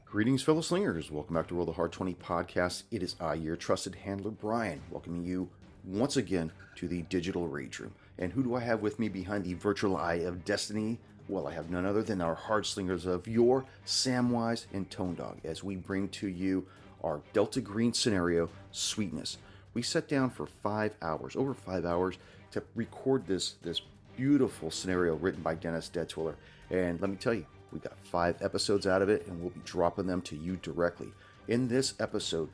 Greetings, fellow slingers. Welcome back to Roll the Hard 20 podcast. It is I, your trusted handler, Brian, welcoming you once again to the digital rage room. And who do I have with me behind the virtual eye of destiny? Well, I have none other than our hard slingers of yore, Samwise and Tone Dog, as we bring to you our Delta Green scenario, Sweetness. We sat down for 5 hours, over 5 hours, to record this beautiful scenario written by Dennis Detzwiller. And let me tell you, we got 5 episodes out of it, and we'll be dropping them to you directly. In this episode,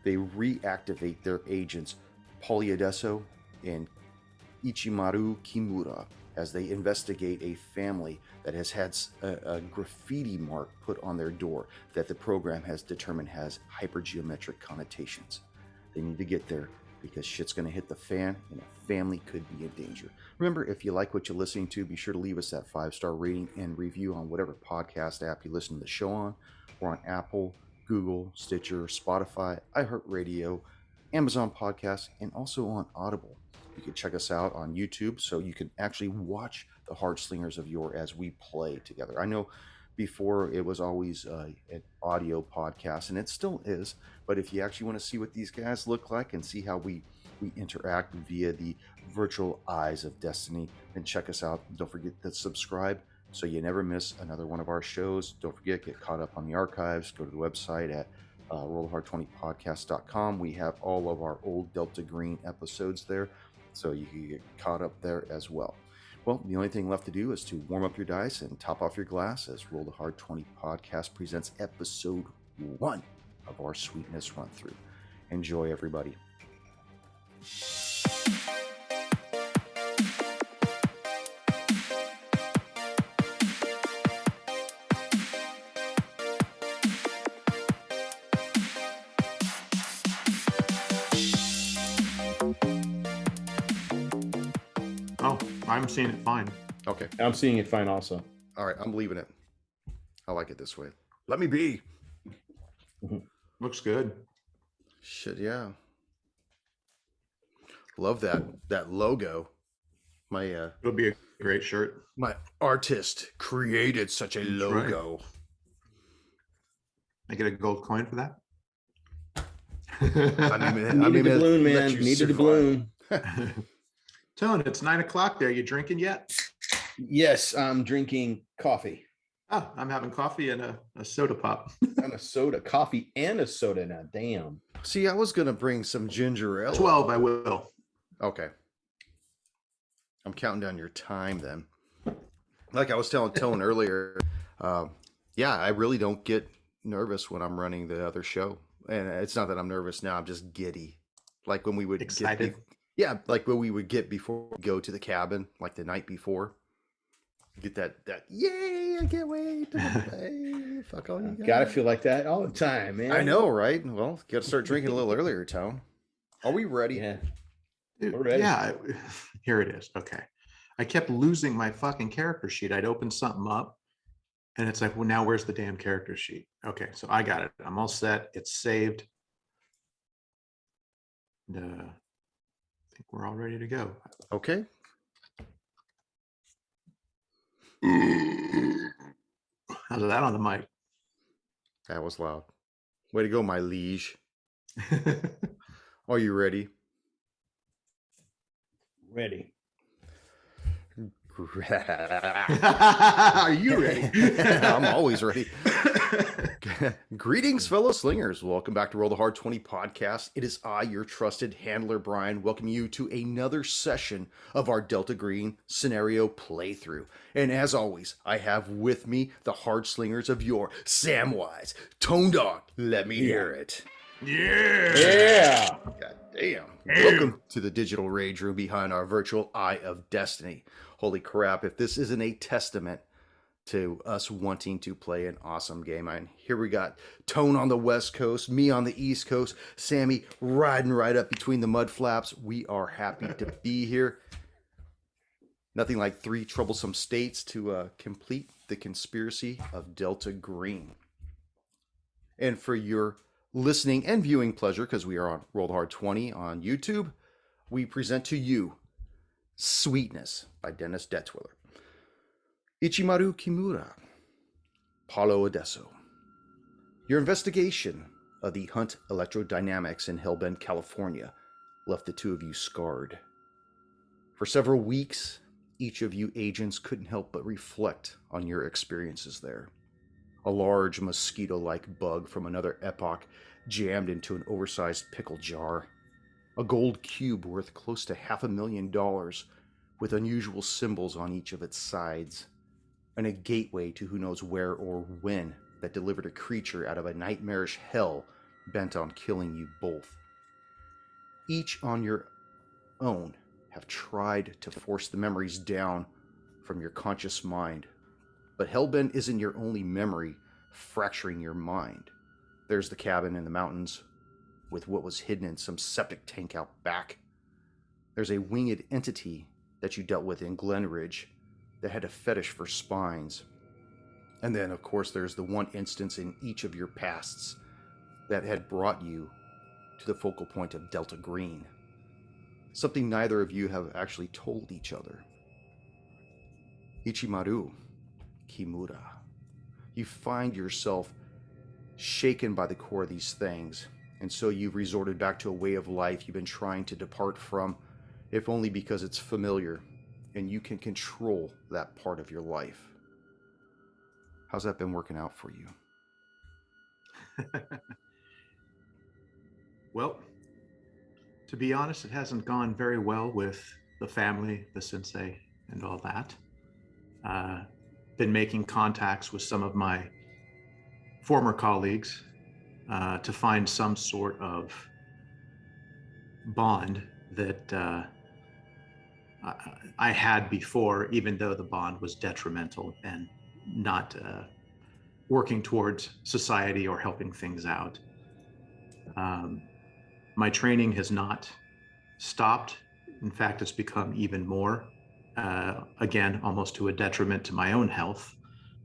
they reactivate their agents, Polyadeso and Ichimaru Kimura, as they investigate a family that has had a graffiti mark put on their door that the program has determined has hypergeometric connotations. They need to get there because shit's going to hit the fan and a family could be in danger. Remember, if you like what you're listening to, be sure to leave us that 5-star rating and review on whatever podcast app you listen to the show on. We're on Apple, Google, Stitcher, Spotify, iHeart Radio, Amazon Podcasts, and also on Audible. You can check us out on YouTube so you can actually watch the Hard Slingers of Yore as we play together. I know before it was always an audio podcast, and it still is, but if you actually want to see what these guys look like and see how we interact via the virtual eyes of destiny, then check us out. Don't forget to subscribe so you never miss another one of our shows. Don't forget, get caught up on the archives. Go to the website at rollhard20podcast.com. We have all of our old Delta Green episodes there, so you can get caught up there as well. Well, the only thing left to do is to warm up your dice and top off your glass as Roll the Hard 20 podcast presents episode 1 of our Sweetness run through. Enjoy, everybody. Oh, I'm seeing it fine. Okay. I'm seeing it fine also. All right, I'm leaving it. I like it this way. Let me be. Looks good. Shit, yeah. Love that logo. My It'll be a great shirt. my artist created such a That's logo. I get a gold coin for that. Needed the balloon, man. Needed the balloon. Tone, it's 9 o'clock there. You drinking yet? Yes, I'm drinking coffee. Oh, I'm having coffee and a soda pop. And a soda. Coffee and a soda now. Damn. See, I was gonna bring some ginger ale. 12, I will. Okay. I'm counting down your time then. Like I was telling Tone earlier, yeah, I really don't get nervous when I'm running the other show. And it's not that I'm nervous now, I'm just giddy. Like when we would Excited. like when we would get before we go to the cabin, like the night before. Get that yay, I can't wait to play. Fuck all you guys. Gotta feel like that all the time, man. I know, right? Well, gotta start drinking a little earlier, Tone. Are we ready? Yeah. Dude, We're ready. yeah, here it is. Okay. I kept losing my fucking character sheet. I'd open something up and it's like, well, now where's the damn character sheet? Okay, so I got it. I'm all set. It's saved. And, I think we're all ready to go. Okay. How's that on the mic? That was loud. Way to go, my liege. Are you ready? Ready. Are you ready? I'm always ready. Greetings, fellow slingers. Welcome back to Roll the Hard 20 podcast. It is I, your trusted handler, Brian, welcoming you to another session of our Delta Green scenario playthrough. And as always, I have with me the hard slingers of yore, Samwise, Tone Dog. Let me hear it. Yeah. God damn. Welcome to the digital rage room behind our virtual eye of destiny. Holy crap, if this isn't a testament to us wanting to play an awesome game. And here we got Tone on the West Coast, me on the East Coast, Sammy riding right up between the mud flaps. We are happy to be here. Nothing like 3 troublesome states to complete the conspiracy of Delta Green. And for your listening and viewing pleasure, because we are on Roll the Hard 20 on YouTube, we present to you Sweetness by Dennis Detzwiller. Ichimaru Kimura, Paulo Adesso, Your investigation of the Hunt Electrodynamics in Hellbent, California left the two of you scarred. For several weeks, each of you agents couldn't help but reflect on your experiences there. A large mosquito-like bug from another epoch jammed into an oversized pickle jar. A gold cube worth close to $500,000 with unusual symbols on each of its sides. And a gateway to who knows where or when that delivered a creature out of a nightmarish hell bent on killing you both. Each on your own have tried to force the memories down from your conscious mind. But Hellbent isn't your only memory fracturing your mind. There's the cabin in the mountains with what was hidden in some septic tank out back. There's a winged entity that you dealt with in Glenridge that had a fetish for spines. And then, of course, there's the one instance in each of your pasts that had brought you to the focal point of Delta Green. Something neither of you have actually told each other. Ichimaru, Kimura. You find yourself shaken by the core of these things, and so you've resorted back to a way of life you've been trying to depart from, if only because it's familiar, and you can control that part of your life. How's that been working out for you? Well, to be honest, it hasn't gone very well with the family, the sensei, and all that. Been making contacts with some of my former colleagues to find some sort of bond that I had before, even though the bond was detrimental and not working towards society or helping things out. My training has not stopped. In fact, it's become even more, again, almost to a detriment to my own health.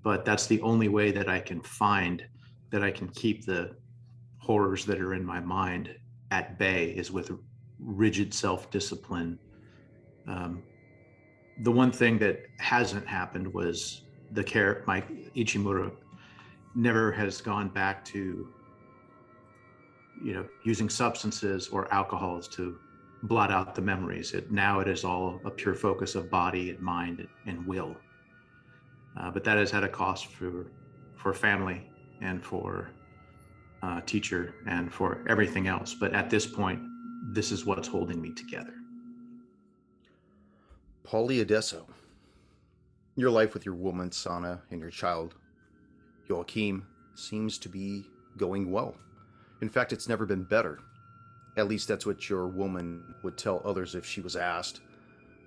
But that's the only way that I can find that I can keep the horrors that are in my mind at bay, is with rigid self-discipline. The one thing that hasn't happened was my Ichimura never has gone back to, using substances or alcohols to blot out the memories. Now it is all a pure focus of body and mind and will. But that has had a cost for family and for teacher and for everything else. But at this point, this is what's holding me together. Paulie Adesso, your life with your woman, Sana, and your child, Joachim, seems to be going well. In fact, it's never been better. At least that's what your woman would tell others if she was asked.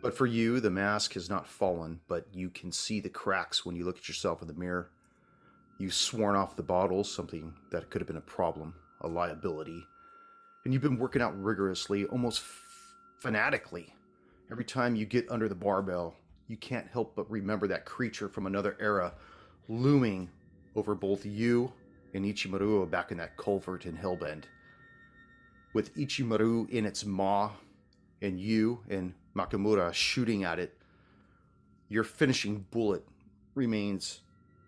But for you, the mask has not fallen, but you can see the cracks when you look at yourself in the mirror. You've sworn off the bottles, something that could have been a problem, a liability. And you've been working out rigorously, almost fanatically. Every time you get under the barbell, you can't help but remember that creature from another era looming over both you and Ichimaru back in that culvert in Hellbent. With Ichimaru in its maw and you and Makamura shooting at it, your finishing bullet remains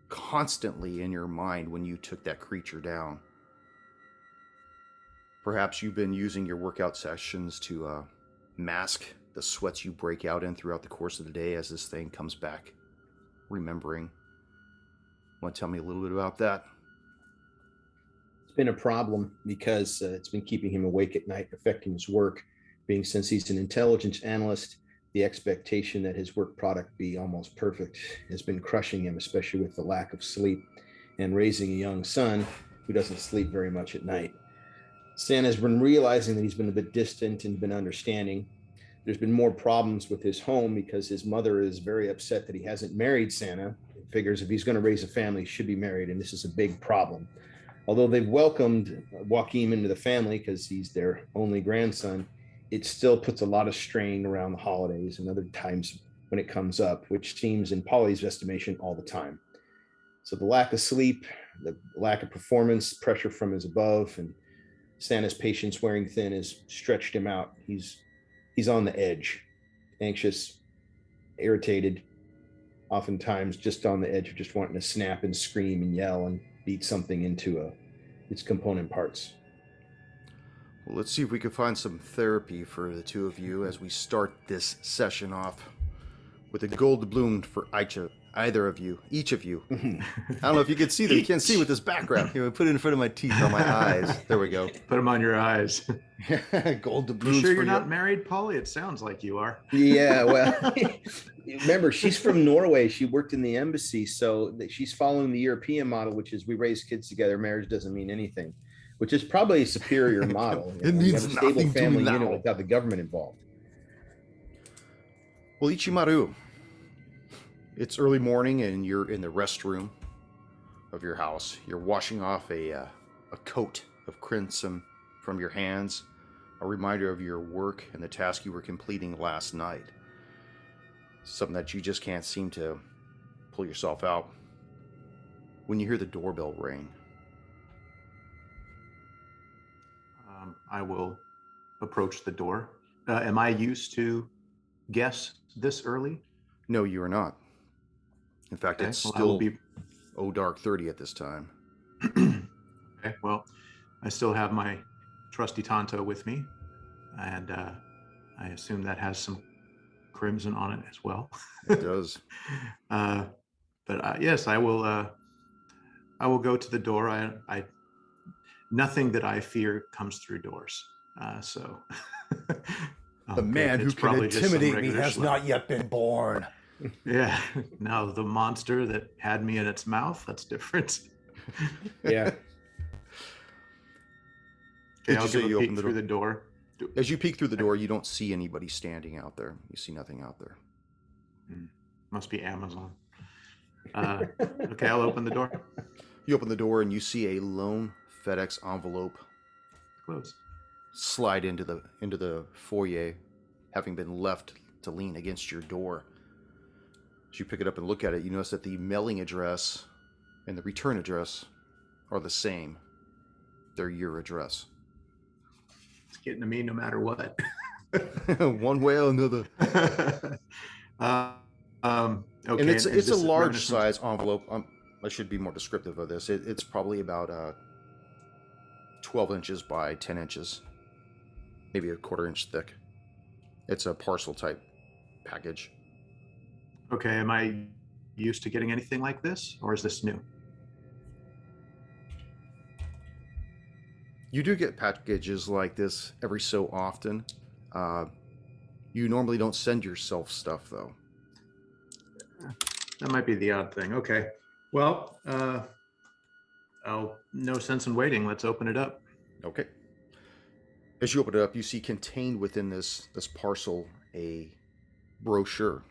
constantly in your mind when you took that creature down. Perhaps you've been using your workout sessions to mask the sweats you break out in throughout the course of the day as this thing comes back, remembering. Want to tell me a little bit about that? It's been a problem because it's been keeping him awake at night, affecting his work. Being since he's an intelligence analyst, the expectation that his work product be almost perfect has been crushing him, especially with the lack of sleep and raising a young son who doesn't sleep very much at night. Stan has been realizing that he's been a bit distant and been understanding. There's been more problems with his home because his mother is very upset that he hasn't married Santa. He figures if he's going to raise a family, he should be married, and this is a big problem. Although they've welcomed Joachim into the family because he's their only grandson, it still puts a lot of strain around the holidays and other times when it comes up, which seems, in Polly's estimation, all the time. So the lack of sleep, the lack of performance, pressure from his above, and Santa's patience wearing thin has stretched him out. He's on the edge, anxious, irritated, oftentimes just on the edge of just wanting to snap and scream and yell and beat something into its component parts. Well, let's see if we can find some therapy for the two of you as we start this session off with a gold bloom for either of you, each of you. I don't know if you can see them. You can't see with this background. Here, I put it in front of my teeth on my eyes. There we go. Put them on your eyes. Gold You doubloons sure for you're you. not married, Polly? It sounds like you are. Yeah, well, remember, she's from Norway. She worked in the embassy, so she's following the European model, which is we raise kids together. Marriage doesn't mean anything, which is probably a superior model. It You means have a stable nothing to family me unit now. without the government involved. Well, Ichimaru, it's early morning and you're in the restroom of your house. You're washing off a coat of crimson from your hands, a reminder of your work and the task you were completing last night. Something that you just can't seem to pull yourself out. When you hear the doorbell ring, I will approach the door. Am I used to guess this early? no, you are not. In fact, Okay, it's well, I will still be. dark 30 at this time. Okay, well, I still have my trusty Tonto with me, and I assume that has some crimson on it as well. It does. But yes, I will. I will go to the door. I nothing that I fear comes through doors. So The man who it's can probably just some intimidate me regular has schlep. not yet been born. Yeah. Now the monster that had me in its mouth, that's different. Yeah. Okay, Did I'll you say give you a peek opened the through door? the door. As you peek through the door, you don't see anybody standing out there. You see nothing out there. Must be Amazon. Okay, I'll open the door. You open the door and you see a lone FedEx envelope Close. slide into the foyer, having been left to lean against your door. As you pick it up and look at it, you notice that the mailing address and the return address are the same. They're your address. It's getting to me no matter what. One way or another. Okay, And it's this a is large reminiscent- size envelope. I should be more descriptive of this. It's probably about 12 inches by 10 inches, maybe a quarter inch thick. It's a parcel type package. Okay, am I used to getting anything like this, or is this new? You do get packages like this every so often. You normally don't send yourself stuff, though. That might be the odd thing. Okay, well, no sense in waiting. Let's open it up. Okay. As you open it up, you see contained within this parcel a brochure.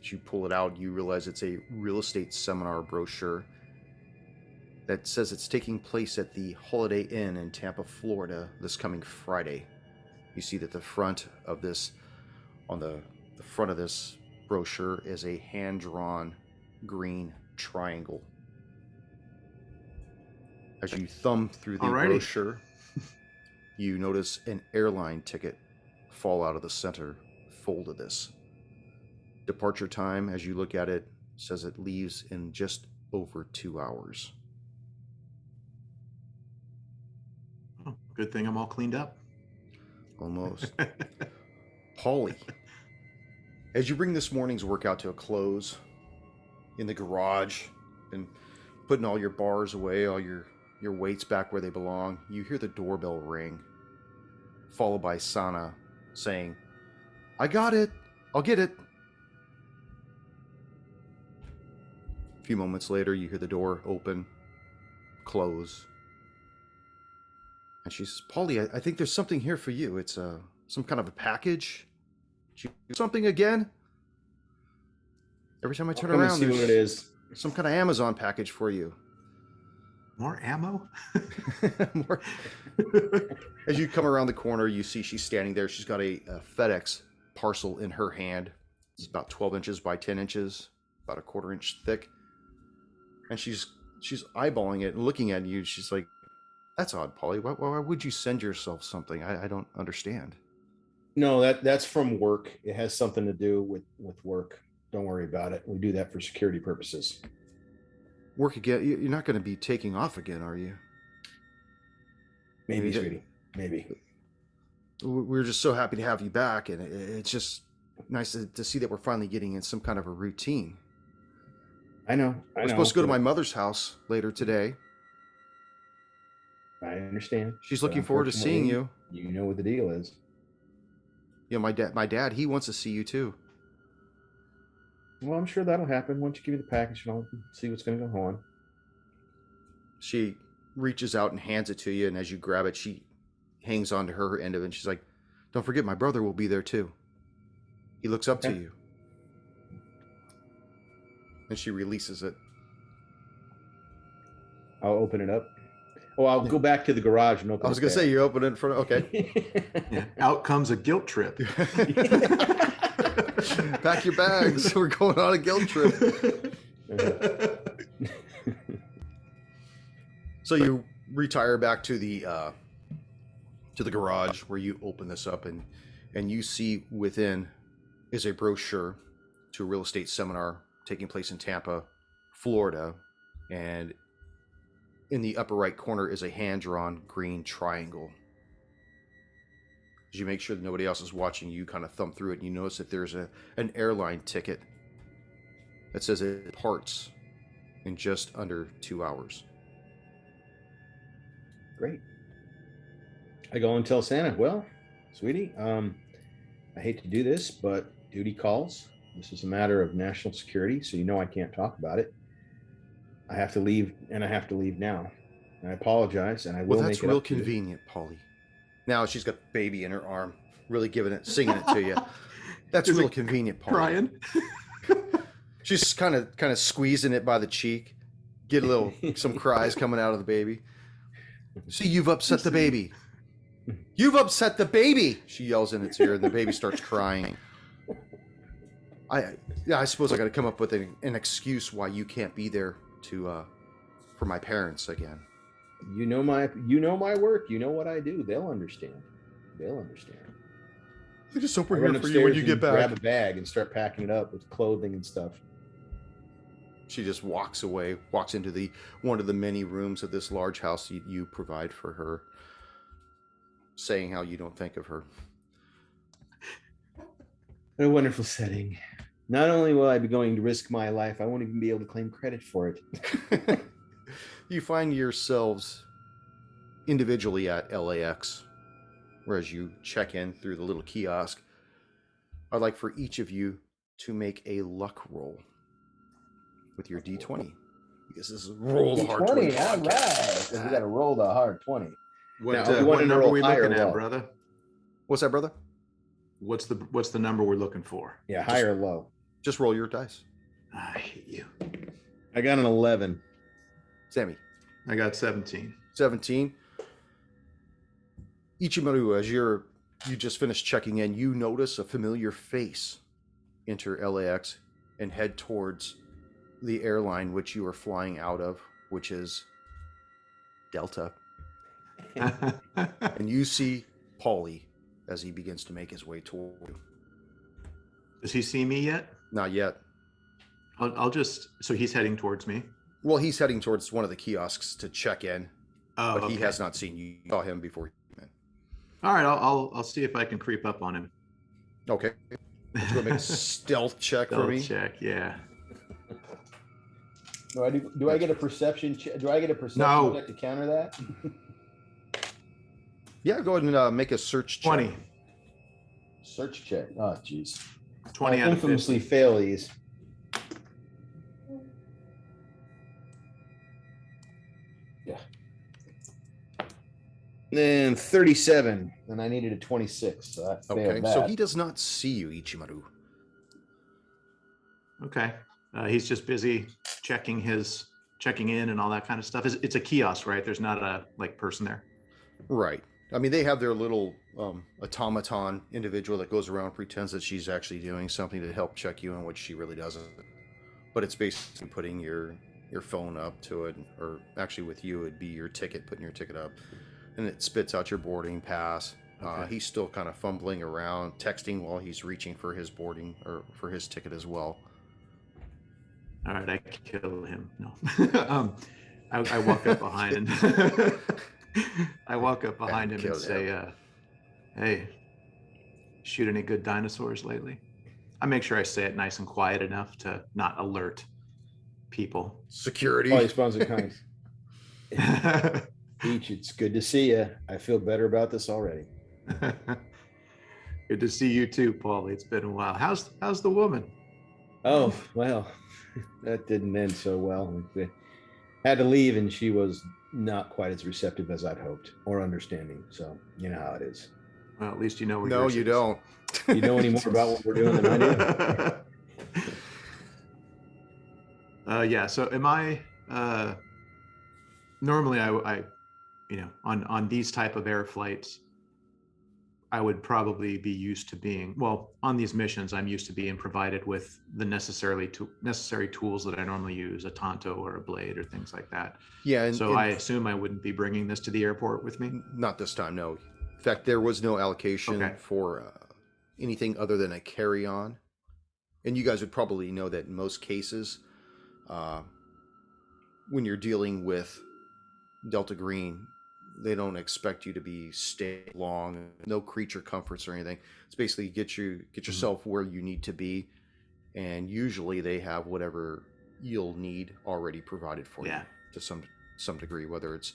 As you pull it out, you realize it's a real estate seminar brochure that says it's taking place at the Holiday Inn in Tampa, Florida, this coming Friday. You see that the front of this, on the front of this brochure, is a hand-drawn green triangle. As you thumb through the Alrighty. brochure, you notice an airline ticket fall out of the center fold of this. Departure time, as you look at it, says it leaves in just over 2 hours. Oh, good thing I'm all cleaned up. Almost. Paulie, as you bring this morning's workout to a close in the garage and putting all your bars away, all your weights back where they belong, you hear the doorbell ring, followed by Sana saying, "I got it. I'll get it." A few moments later, you hear the door open, close. And she says, "Paulie, I think there's something here for you. It's some kind of a package. Did you do something again?" Every time I turn Come and around, see what it there's is. some kind of Amazon package for you. More ammo? More- As you come around the corner, you see she's standing there. She's got a FedEx parcel in her hand. It's about 12 inches by 10 inches, about a quarter inch thick. And she's eyeballing it and looking at you. She's like, "That's odd, Polly. Why would you send yourself something? I don't understand." No, that's from work. It has something to do with work. Don't worry about it. We do that for security purposes. work again. You're not going to be taking off again, are you? Maybe, sweetie. Maybe. We're just so happy to have you back, and it's just nice to see that we're finally getting in some kind of a routine. I know. We're supposed to go to my mother's house later today. I understand. She's looking forward to seeing you. You know what the deal is. Yeah, my dad, he wants to see you too. Well, I'm sure that'll happen once you give me the package and I'll see what's going to go on. She reaches out and hands it to you, and as you grab it, she hangs on to her end of it, and she's like, "Don't forget, my brother will be there too. He looks up to you." And she releases it. I'll open it up. Oh, I'll go back to the garage and open it. I was going to say, you open it in front of... Okay. Yeah. Out comes a guilt trip. Pack your bags. We're going on a guilt trip. So you retire back to the garage, where you open this up, and you see within is a brochure to a real estate seminar taking place in Tampa, Florida, and in the upper right corner is a hand-drawn green triangle. As you make sure that nobody else is watching, you kind of thumb through it, and you notice that there's an airline ticket that says it departs in just under 2 hours. Great. I go and tell Santa, well, sweetie, I hate to do this, but duty calls. This is a matter of national security, so you know I can't talk about it. I have to leave, and I have to leave now. And I apologize, and I will make it up. Well, that's real convenient, Polly. Now she's got the baby in her arm, really singing it to you. That's real convenient, Polly. Crying. She's kind of squeezing it by the cheek. Get some cries coming out of the baby. See, you've upset the baby. You've upset the baby, she yells in its ear, and the baby starts crying. I suppose I got to come up with an excuse why you can't be there for my parents again. You know my work. You know what I do. They'll understand. I just hope we're here for you when you get back. Grab a bag and start packing it up with clothing and stuff. She just walks away, walks into one of the many rooms of this large house you provide for her, saying how you don't think of her. What a wonderful setting. Not only will I be going to risk my life, I won't even be able to claim credit for it. You find yourselves individually at LAX, whereas you check in through the little kiosk. I'd like for each of you to make a luck roll with your D20. Because this is roll the hard 20. All right. We got to roll the hard 20. What number are we looking at, brother? What's that, brother? What's the number we're looking for? Yeah, high or low. Just roll your dice. I hate you. I got an 11. Sammy. I got 17. 17. Ichimaru, as you just finished checking in, you notice a familiar face enter LAX and head towards the airline which you are flying out of, which is Delta. And you see Paulie as he begins to make his way toward you. Does he see me yet? Not yet. So he's heading towards me. Well, he's heading towards one of the kiosks to check in, but okay. He has not seen you. You saw him before he came in. All right, I'll see if I can creep up on him. Okay. Let's go make a stealth check for me. Stealth check, yeah. Do I get a perception check? Do I get a perception check to counter that? Yeah, go ahead and make a search check. 20. Search check. Oh, jeez. 20 out of 50. Infamously fail these. Yeah. Then 37, and I needed a 26, so that failed. Okay, that. so he does not see you, Ichimaru. Okay. He's just busy checking in and all that kind of stuff. It's a kiosk, right? There's not a person there. Right. I mean, they have their little automaton individual that goes around, pretends that she's actually doing something to help check you in, which she really doesn't. But it's basically putting your phone up to it, or actually with you, it'd be your ticket, putting your ticket up, and it spits out your boarding pass. Okay. He's still kind of fumbling around, texting while he's reaching for his boarding or for his ticket as well. All right, I kill him. No. I walk up behind and I walk up behind him and say, hey, shoot any good dinosaurs lately? I make sure I say it nice and quiet enough to not alert people. Security. He responds in kind. Peach, it's good to see you. I feel better about this already. Good to see you too, Paulie. It's been a while. How's the woman? Oh, well, that didn't end so well. I had to leave, and she was not quite as receptive as I'd hoped or understanding. So you know how it is. Well, at least you know where No, you don't. You know any more about what we're doing than I do? Yeah. So am I? Normally, I on these type of air flights, I would probably be used to being, well, on these missions, I'm used to being provided with the necessary tools that I normally use, a Tonto or a blade or things like that. Yeah. So I assume I wouldn't be bringing this to the airport with me? Not this time, no. In fact, there was no allocation for anything other than a carry-on. And you guys would probably know that in most cases, when you're dealing with Delta Green, they don't expect you to be stay long, no creature comforts or anything. It's basically get yourself where you need to be, and usually they have whatever you'll need already provided for you to some degree, whether it's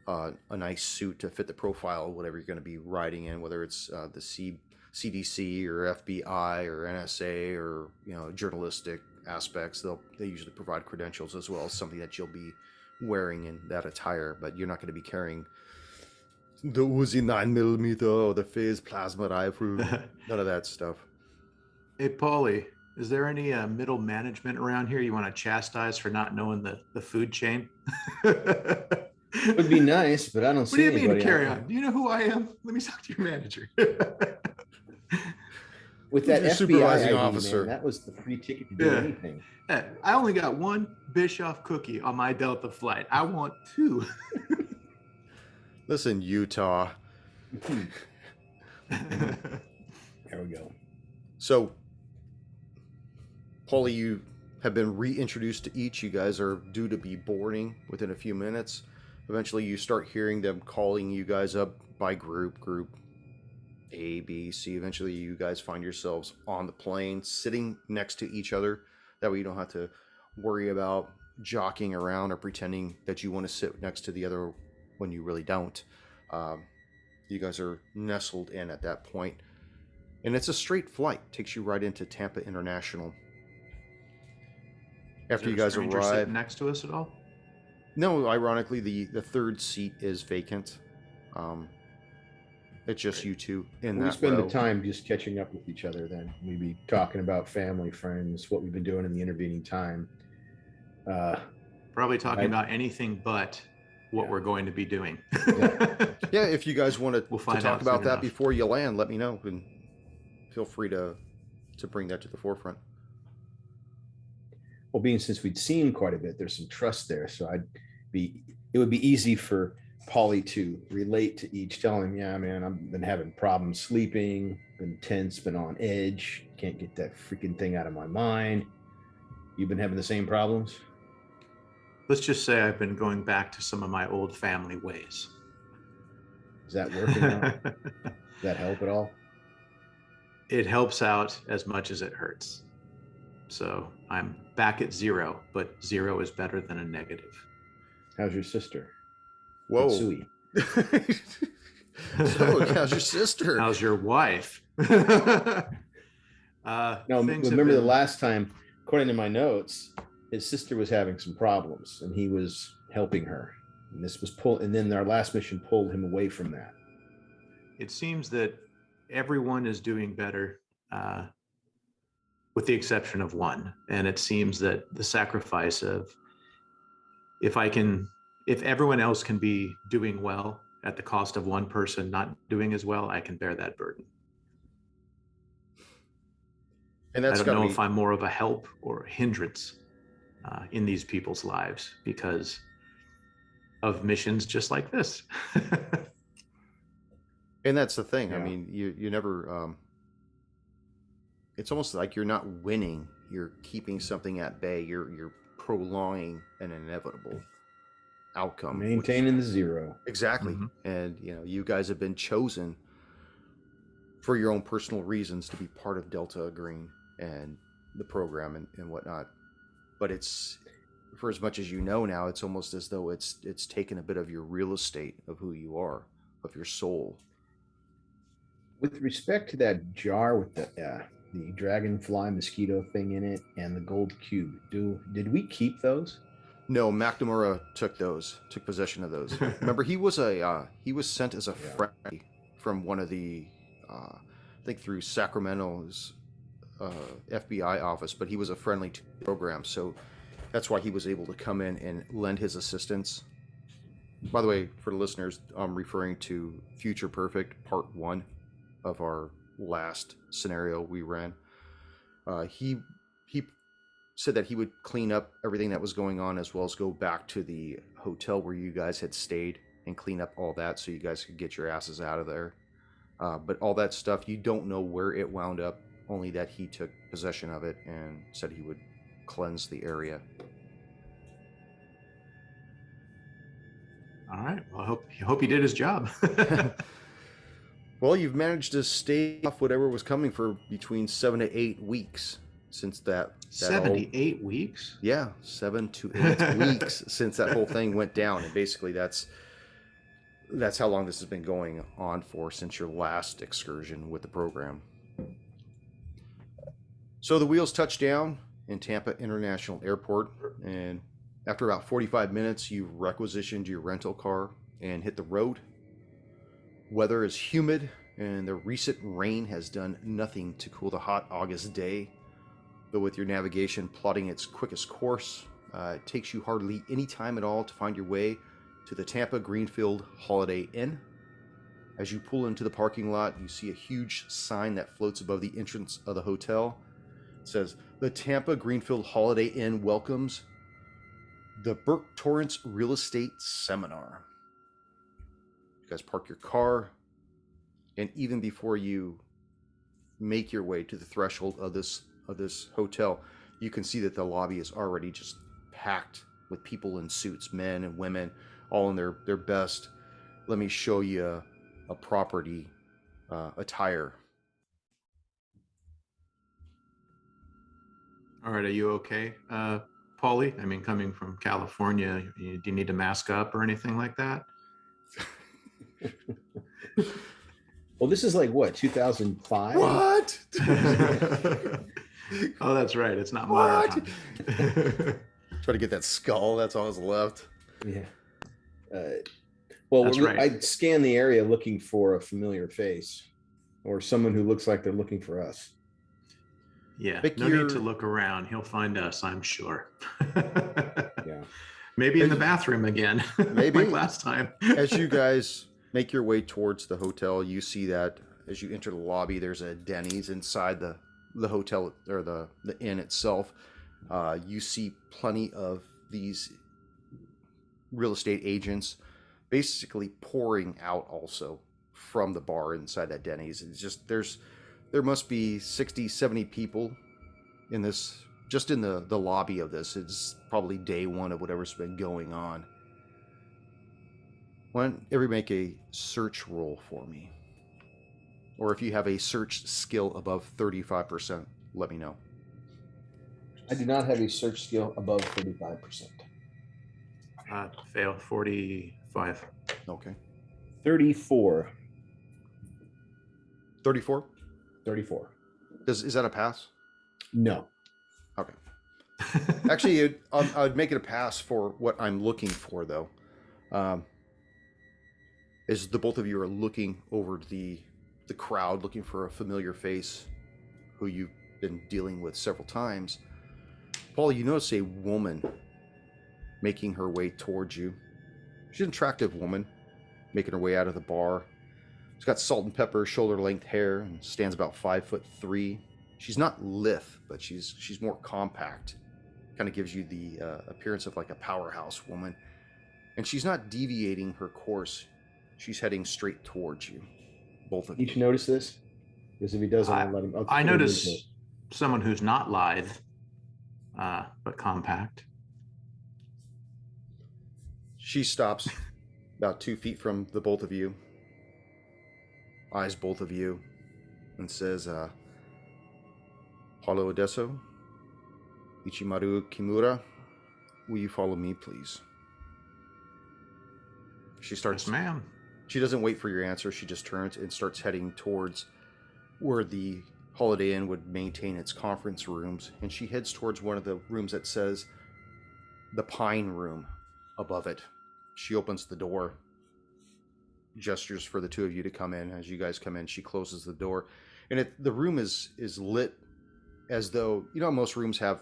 a nice suit to fit the profile, whatever you're going to be riding in, whether it's the CDC or FBI or NSA or journalistic aspects. They usually provide credentials as well as something that you'll be wearing in that attire, but you're not going to be carrying the Uzi 9mm or the phase plasma rifle. None of that stuff. Hey, Paulie, is there any middle management around here you want to chastise for not knowing the food chain? Would be nice, but I don't see anybody. What do you mean carry on? Do you know who I am? Let me talk to your manager. With that FBI supervising ID, officer, man, that was the free ticket to do anything. Hey, I only got one Bischoff cookie on my Delta flight. I want two. Listen, Utah. There we go. So, Paulie, you have been reintroduced to each. You guys are due to be boarding within a few minutes. Eventually, you start hearing them calling you guys up by group A, B, C. Eventually, you guys find yourselves on the plane, sitting next to each other. That way you don't have to worry about jockeying around or pretending that you want to sit next to the other when you really don't. You guys are nestled in at that point. And it's a straight flight. Takes you right into Tampa International. After you guys arrive next to us at all? No, ironically, the third seat is vacant. It's just you two in that. We spend row. the time just catching up with each other. Then we'd be talking about family, friends, what we've been doing in the intervening time. Probably talking about anything but what we're going to be doing. Yeah, if you guys want to talk about that before you land, let me know, and feel free to bring that to the forefront. Well, since we'd seen quite a bit, there's some trust there, so it would be easy for Paulie to relate to each, tell him, yeah, man, I've been having problems sleeping, been tense, been on edge, can't get that freaking thing out of my mind. You've been having the same problems? Let's just say I've been going back to some of my old family ways. Is that working out? Does that help at all? It helps out as much as it hurts. So I'm back at 0, but 0 is better than a negative. How's your sister? Whoa. Sui. So, how's your sister? How's your wife? No, remember the last time, according to my notes, his sister was having some problems and he was helping her. And this was and then our last mission pulled him away from that. It seems that everyone is doing better, with the exception of one. And it seems that the sacrifice of, if everyone else can be doing well at the cost of one person not doing as well, I can bear that burden. And that's I don't know if I'm more of a help or a hindrance in these people's lives because of missions just like this. And that's the thing. Yeah. I mean, you never, it's almost like you're not winning you're keeping something at bay. You're prolonging an inevitable outcome. Maintaining the zero. Exactly. Mm-hmm. And you guys have been chosen for your own personal reasons to be part of Delta Green and the program and whatnot. But it's, for as much as you know now, it's almost as though it's taken a bit of your real estate of who you are, of your soul. With respect to that jar with the dragonfly mosquito thing in it and the gold cube, did we keep those? No, McNamara took possession of those. Remember, he was sent as a friend from one of the, I think through Sacramento's FBI office, but he was a friendly to the program, so that's why he was able to come in and lend his assistance. By the way, for the listeners, I'm referring to Future Perfect Part 1 of our last scenario we ran. He said that he would clean up everything that was going on, as well as go back to the hotel where you guys had stayed and clean up all that so you guys could get your asses out of there. But all that stuff, you don't know where it wound up, only that he took possession of it and said he would cleanse the area. All right. Well, I hope he did his job. Well, you've managed to stay off whatever was coming for between 7 to 8 weeks since that 78 weeks? Yeah, 7 to 8 weeks since that whole thing went down. And basically that's how long this has been going on for, since your last excursion with the program. So the wheels touch down in Tampa International Airport, and after about 45 minutes, you've requisitioned your rental car and hit the road. Weather is humid, and the recent rain has done nothing to cool the hot August day. Though with your navigation plotting its quickest course, it takes you hardly any time at all to find your way to the Tampa Greenfield Holiday Inn. As you pull into the parking lot, you see a huge sign that floats above the entrance of the hotel. It says, "The Tampa Greenfield Holiday Inn welcomes the Burke Torrance Real Estate Seminar." You guys park your car, and even before you make your way to the threshold of this hotel, you can see that the lobby is already just packed with people in suits, men and women, all in their best. Let me show you a property attire. All right. Are you okay, Paulie? I mean, coming from California, do you need to mask up or anything like that? Well, this is like what, 2005? What? Oh, that's right. It's not modern time. Try to get that skull. That's all that's left. Yeah. Well, That's right. I'd scan the area looking for a familiar face or someone who looks like they're looking for us. Yeah. Pick No your- need to look around. He'll find us, I'm sure. Yeah. Maybe in the bathroom again. Maybe. Like last time. As you guys make your way towards the hotel, you see that as you enter the lobby, there's a Denny's inside the hotel, or the inn itself. You see plenty of these real estate agents basically pouring out also from the bar inside that Denny's. It's just there must be 60, 70 people in this, just in the lobby of this. It's probably day one of whatever's been going on. Why don't everybody make a search roll for me? Or if you have a search skill above 35%, let me know. I do not have a search skill above 35%. Fail 45. Okay. 34. 34? 34. Is that a pass? No. Okay. Actually, I'd make it a pass for what I'm looking for, though. Is the both of you are looking over the crowd, looking for a familiar face who you've been dealing with several times. Paul, you notice a woman making her way towards you. She's an attractive woman, making her way out of the bar. She's got salt and pepper, shoulder-length hair, and stands about 5'3". She's not lithe, but she's more compact. Kind of gives you the appearance of like a powerhouse woman. And she's not deviating her course. She's heading straight towards you. Both of you. Each notice this? Because if he doesn't, I'll let him. I notice someone who's not lithe but compact. She stops about 2 feet from the both of you, eyes both of you, and says, Paulo Odesso, Ichimaru Kimura, will you follow me, please? She starts... Yes, ma'am. She doesn't wait for your answer. She just turns and starts heading towards where the Holiday Inn would maintain its conference rooms, and she heads towards one of the rooms that says the Pine Room above it. She opens the door, gestures for the two of you to come in. As you guys come in, she closes the door, and the room is lit as though, you know, most rooms have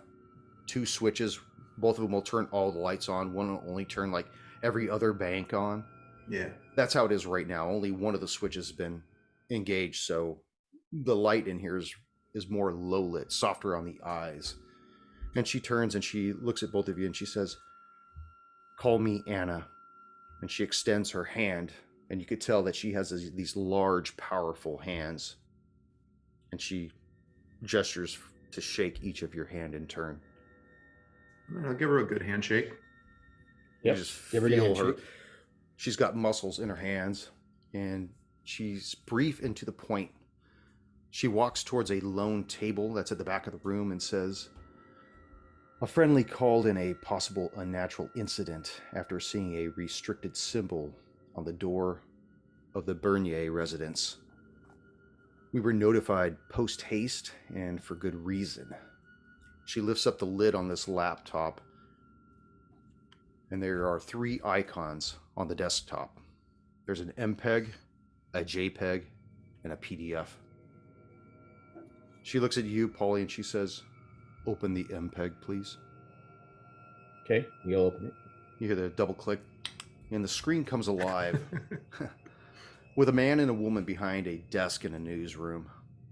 2 switches. Both of them will turn all the lights on. One will only turn like every other bank on. Yeah. That's how it is right now. Only one of the switches has been engaged, so the light in here is more low lit, softer on the eyes. And she turns and she looks at both of you and she says, call me Anna. And she extends her hand, and you could tell that she has these large, powerful hands. And she gestures to shake each of your hand in turn. I'll give her a good handshake. You just Give her a feel handshake. her. She's got muscles in her hands, and she's brief and to the point. She walks towards a lone table that's at the back of the room and says, a friendly called in a possible unnatural incident after seeing a restricted symbol on the door of the Bernier residence. We were notified post-haste and for good reason. She lifts up the lid on this laptop, and there are 3 icons on the desktop. There's an MPEG, a JPEG, and a PDF. She looks at you, Paulie, and she says, open the MPEG, please. Okay, you'll open it. You hear the double click, and the screen comes alive with a man and a woman behind a desk in a newsroom.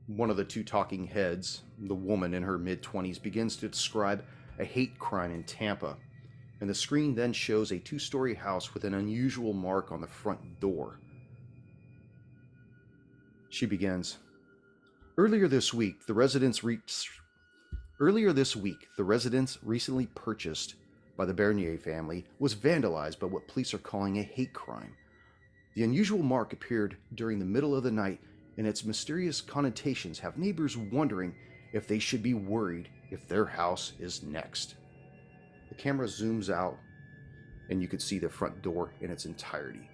One of the 2 talking heads, the woman in her mid-20s, begins to describe a hate crime in Tampa, and the screen then shows a 2-story house with an unusual mark on the front door. She begins, Earlier this week, the residence recently purchased by the Bernier family was vandalized by what police are calling a hate crime. The unusual mark appeared during the middle of the night, and its mysterious connotations have neighbors wondering if they should be worried if their house is next. The camera zooms out, and you can see the front door in its entirety.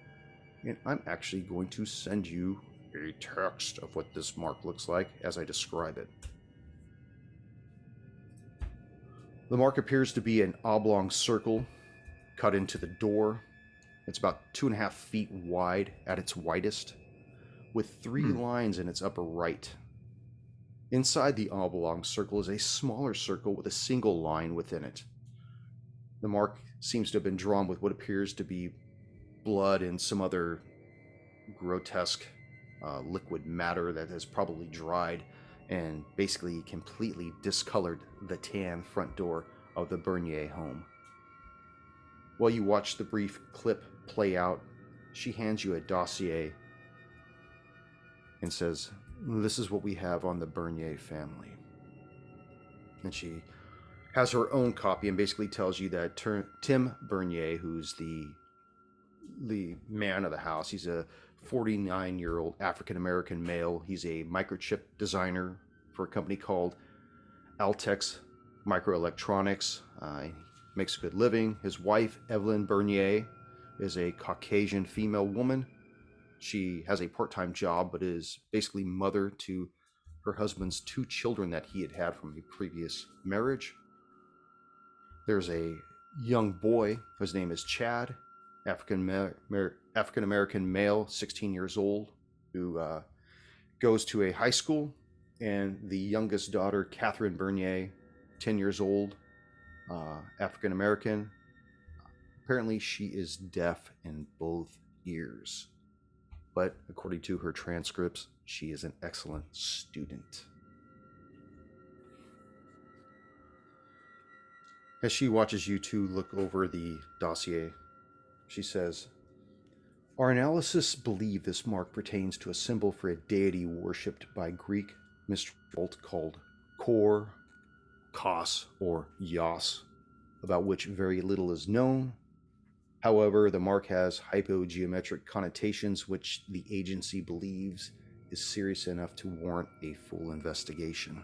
And I'm actually going to send you a text of what this mark looks like as I describe it. The mark appears to be an oblong circle cut into the door. It's about 2.5 feet wide at its widest, with 3 lines in its upper right. Inside the oblong circle is a smaller circle with a single line within it. The mark seems to have been drawn with what appears to be blood and some other grotesque liquid matter that has probably dried and basically completely discolored the tan front door of the Bernier home. While you watch the brief clip play out, she hands you a dossier and says, this is what we have on the Bernier family. And she has her own copy and basically tells you that Tim Bernier, who's the man of the house, he's a 49-year-old African-American male. He's a microchip designer for a company called Altex Microelectronics. He makes a good living. His wife, Evelyn Bernier, is a Caucasian female woman. She has a part-time job, but is basically mother to her husband's 2 children that he had from a previous marriage. There's a young boy. His name is Chad, African-American male, 16 years old, who goes to a high school, and the youngest daughter, Catherine Bernier, 10 years old, African-American. Apparently she is deaf in both ears, but according to her transcripts, she is an excellent student. As she watches you two look over the dossier, she says, our analysis believe this mark pertains to a symbol for a deity worshipped by Greek mystery cult called Kor Kos, or Yos, about which very little is known. However, the mark has hypergeometric connotations which the agency believes is serious enough to warrant a full investigation.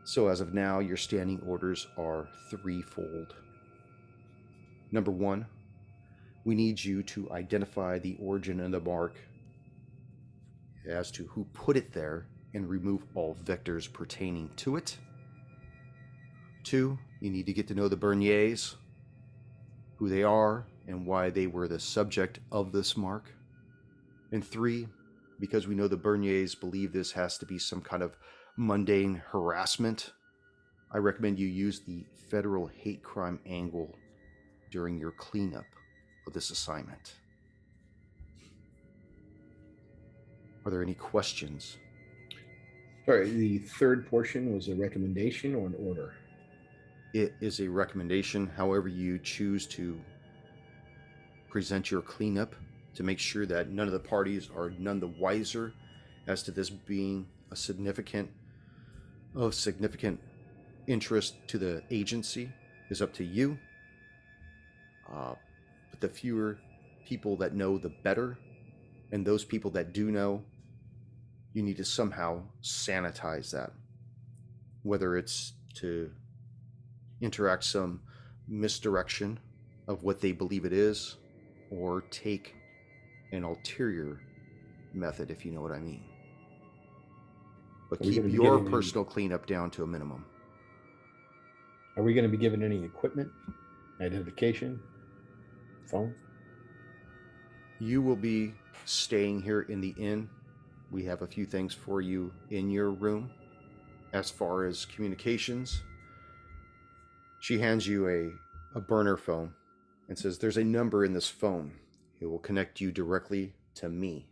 So as of now, your standing orders are threefold. Number one, we need you to identify the origin of the mark as to who put it there and remove all vectors pertaining to it. Two, you need to get to know the Berniers, who they are and why they were the subject of this mark. And three, because we know the Berniers believe this has to be some kind of mundane harassment, I recommend you use the federal hate crime angle during your cleanup of this assignment. Are there any questions? Sorry, the third portion was a recommendation or an order? It is a recommendation. However you choose to present your cleanup, to make sure that none of the parties are none the wiser as to this being a significant interest to the agency, is up to you. But the fewer people that know, the better. And those people that do know, you need to somehow sanitize that. Whether it's to interact some misdirection of what they believe it is, or take an ulterior method, if you know what I mean. But keep your personal cleanup down to a minimum. Are we going to be given any equipment, identification, phone? You will be staying here in the inn. We have a few things for you in your room. As far as communications, she hands you a burner phone and says, there's a number in this phone. It will connect you directly to me.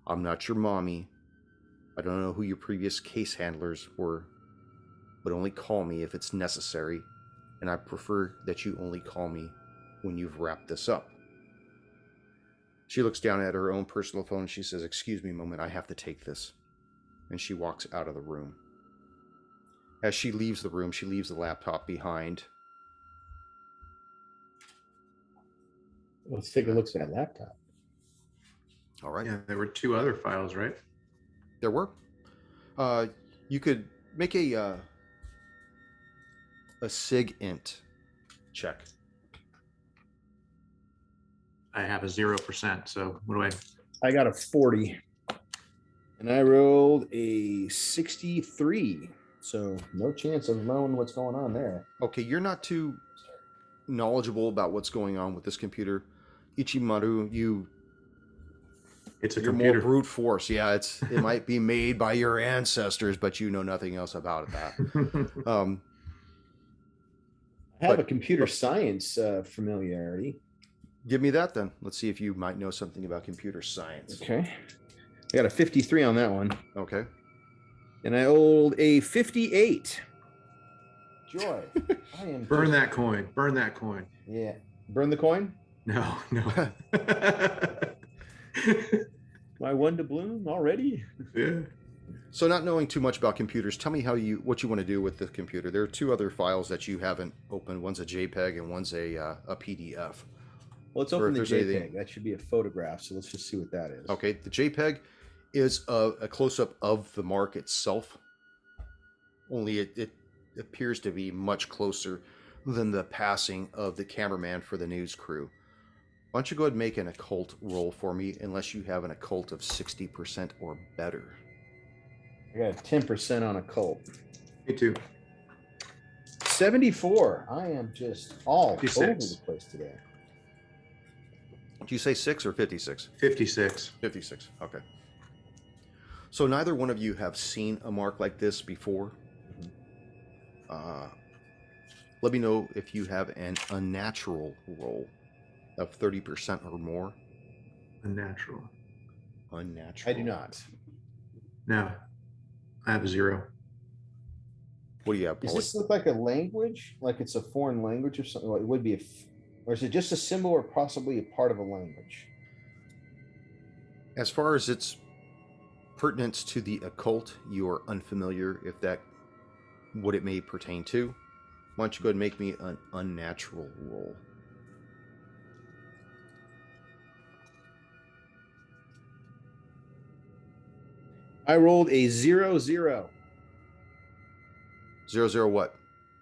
I'm not your mommy. I don't know who your previous case handlers were, but only call me if it's necessary, and I prefer that you only call me when you've wrapped this up. She looks down at her own personal phone and she says, excuse me a moment, I have to take this. And she walks out of the room. As she leaves the room, she leaves the laptop behind. Let's take a look at that laptop. All right. Yeah, there were two other files, right? There were. You could make a SIG-int check. I have a 0%, so what do I got a 40. And I rolled a 63. So no chance of knowing what's going on there. Okay, you're not too knowledgeable about what's going on with this computer. Ichimaru, It's a you're computer. more brute force. Yeah, it might be made by your ancestors, but you know nothing else about that. I have a computer science familiarity. Give me that then. Let's see if you might know something about computer science. Okay. I got a 53 on that one. Okay. And I rolled a 58. Joy. I am Burn that coin. Burn that coin. Yeah. Burn the coin? No. My one to bloom already? Yeah. So not knowing too much about computers, tell me what you want to do with the computer. There are two other files that you haven't opened. One's a JPEG and one's a PDF. Well, let's open the JPEG. That should be a photograph. So let's just see what that is. Okay. The JPEG is a close-up of the mark itself. Only it appears to be much closer than the passing of the cameraman for the news crew. Why don't you go ahead and make an occult roll for me, unless you have an occult of 60% or better. I got 10% on occult. Me too. 74. I am just all 56. over the place today. Do you say 6 or 56? 56. 56. Okay. So neither one of you have seen a mark like this before. Let me know if you have an unnatural roll of 30% or more. Unnatural. Unnatural. I do not. No. I have a 0. What do you have, Does Paulie? this look like a language? Like it's a foreign language or something? Well, it would be or is it just a symbol or possibly a part of a language? As far as its pertinence to the occult, you are unfamiliar if that what it may pertain to. Why don't you go ahead and make me an unnatural roll? I rolled a 0, 0. 0, 0 what?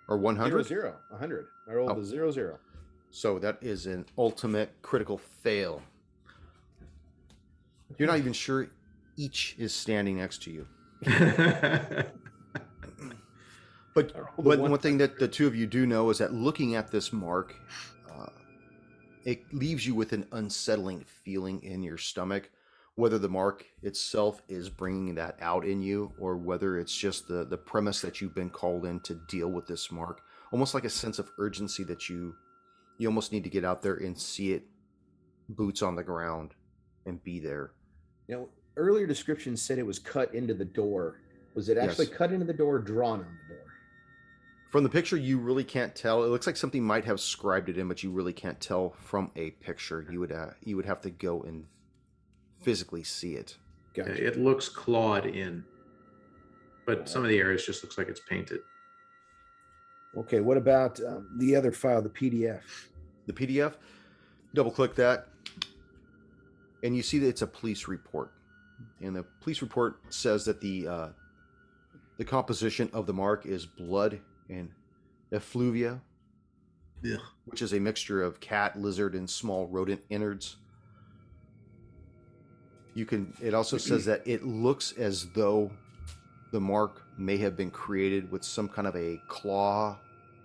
Or 100? 0, 0, 100. I rolled a 0, 0. So that is an ultimate critical fail. You're not even sure each is standing next to you. But one thing that the two of you do know is that looking at this mark, it leaves you with an unsettling feeling in your stomach, whether the mark itself is bringing that out in you or whether it's just the premise that you've been called in to deal with this mark. Almost like a sense of urgency that you almost need to get out there and see it, boots on the ground, and be there. You know, earlier description said it was cut into the door. Was it actually cut into the door or drawn on the door? From the picture, you really can't tell. It looks like something might have scribed it in, but you really can't tell from a picture. You would have to go and physically see it. Gotcha. It looks clawed in, but some of the areas just looks like it's painted. Okay, what about the other file, the PDF? The PDF, double click that, and you see that it's a police report. And the police report says that the composition of the mark is blood and effluvia, which is a mixture of cat, lizard, and small rodent innards. It also says that it looks as though the mark may have been created with some kind of a claw,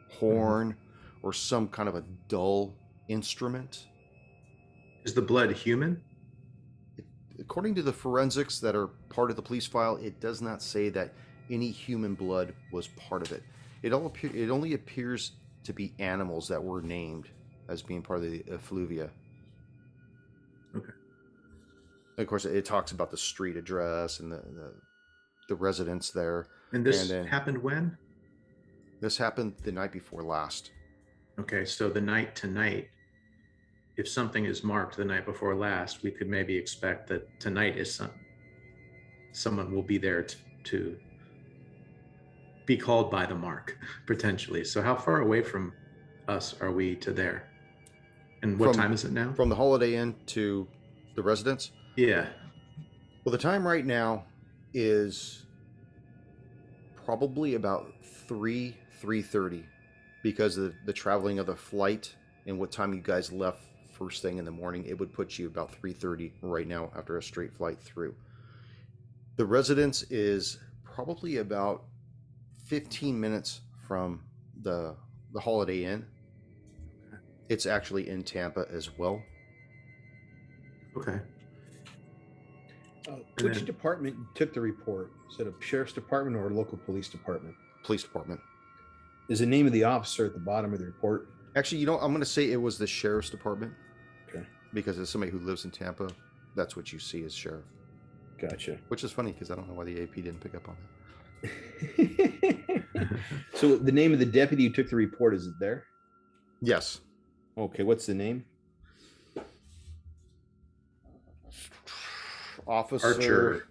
horn, or some kind of a dull instrument. Is the blood human? According to the forensics that are part of the police file, it does not say that any human blood was part of it. It only appears to be animals that were named as being part of the effluvia. Okay. And of course, it talks about the street address and the residents there. And this happened when? This happened the night before last. Okay, so the night to night, if something is marked the night before last, we could maybe expect that tonight is someone will be there to be called by the mark, potentially. So how far away from us are we to there? And what time is it now? From the Holiday Inn to the residence? Yeah. Well, the time right now is probably about 3:30 because of the traveling of the flight and what time you guys left first thing in the morning. It would put you about 3:30 right now after a straight flight through. The residence is probably about 15 minutes from the Holiday Inn. It's actually in Tampa as well. Okay. Which department took the report? Is it a sheriff's department or a local police department? Police department. Is the name of the officer at the bottom of the report? Actually, I'm going to say it was the sheriff's department. Okay. Because as somebody who lives in Tampa, that's what you see as sheriff. Gotcha. Which is funny because I don't know why the AP didn't pick up on that. So the name of the deputy who took the report, is it there? Yes. Okay, what's the name? Officer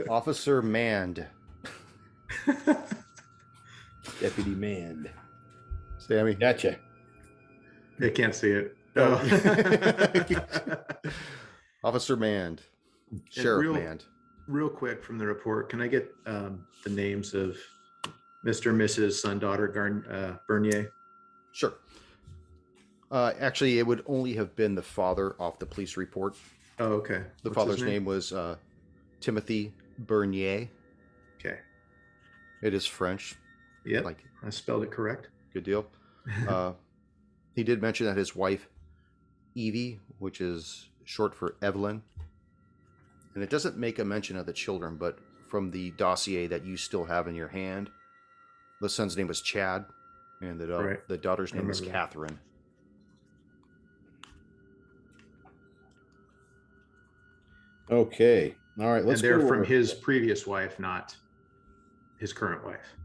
Officer Mand. Deputy Mand. Sammy. Gotcha. They can't see it. Oh. Officer Mand. Sheriff Mand. Real quick from the report, can I get the names of Mr. and Mrs. son, daughter Bernier? Sure. Actually, it would only have been the father off the police report. Oh, okay. The father's name was Timothy Bernier. Okay. It is French. Yeah, I spelled it correct. Good deal. He did mention that his wife, Evie, which is short for Evelyn, and it doesn't make a mention of the children, but from the dossier that you still have in your hand, the son's name was Chad, and the daughter's name was Catherine. Okay. All right. And they're from his previous wife, not his current wife.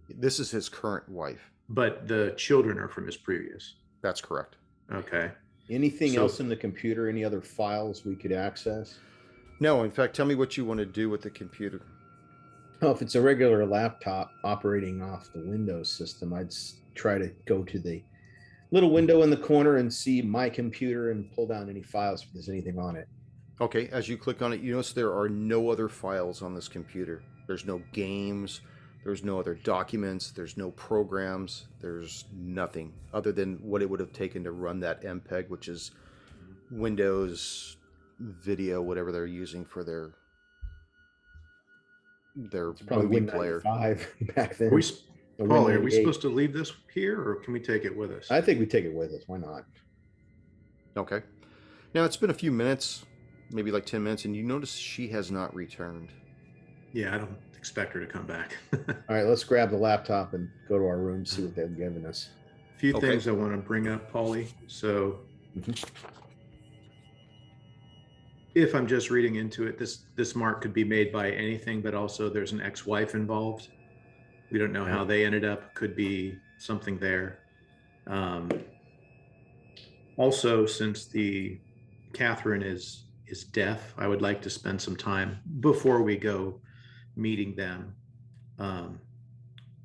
This is his current wife. But the children are from his previous. That's correct. Okay. Anything else in the computer? Any other files we could access? No. In fact, tell me what you want to do with the computer. Oh, if it's a regular laptop operating off the Windows system, I'd try to go to the little window in the corner and see my computer and pull down any files if there's anything on it. Okay, as you click on it, you notice there are no other files on this computer. There's no games, there's no other documents, there's no programs, there's nothing other than what it would have taken to run that MPEG, which is Windows video, whatever they're using for their It's probably movie Win player. 95 back then. Paulie, are we supposed to leave this here, or can we take it with us? I think we take it with us. Why not? Okay. Now it's been a few minutes, maybe like 10 minutes, and you notice she has not returned. Yeah, I don't expect her to come back. All right, let's grab the laptop and go to our room, see what they've given us. A few things I want to bring up, Paulie. So if I'm just reading into it, this mark could be made by anything, but also there's an ex-wife involved. We don't know how they ended up. Could be something there. Also, since the Catherine is deaf, I would like to spend some time before we go meeting them,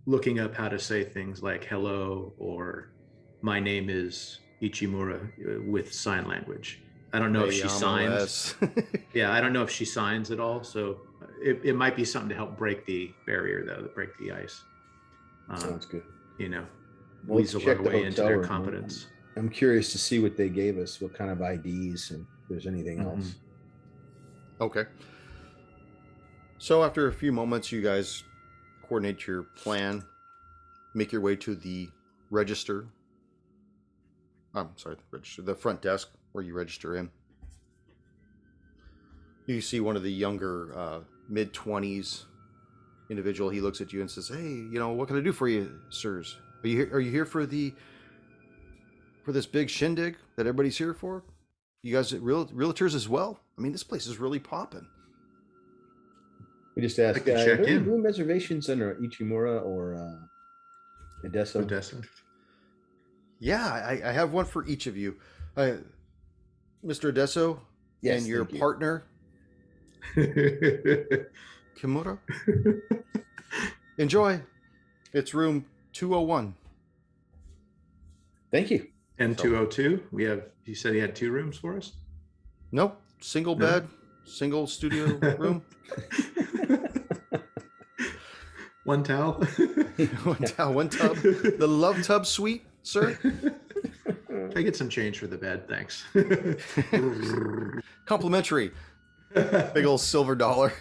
looking up how to say things like hello or my name is Ichimura with sign language. I don't know if she signs. Yeah, I don't know if she signs at all. So it might be something to help break the barrier, though, to break the ice. Sounds good. You know, Well, let's weasel check our the way into their hotel room. competence. I'm curious to see what they gave us, what kind of IDs, and if there's anything else. Okay. So after a few moments, you guys coordinate your plan, make your way to the register. I'm sorry, the front desk where you register in. You see one of the younger, mid-20s individual. He looks at you and says, "Hey, what can I do for you, sirs? Are you here for this big shindig that everybody's here for? You guys realtors as well? I mean, this place is really popping." We just asked, check are there any in. room reservations under Ichimura or Edessa? Odessa. Yeah, I have one for each of you. Mr. Adesso, Yes, and your thank you. partner, Kimura. Enjoy. It's room 201. Thank you. And 202. You said he had 2 rooms for us? Nope. Single bed, single studio room. One towel. One tub. The love tub suite, sir. Can I get some change for the bed? Thanks. Complimentary. Big old silver dollar.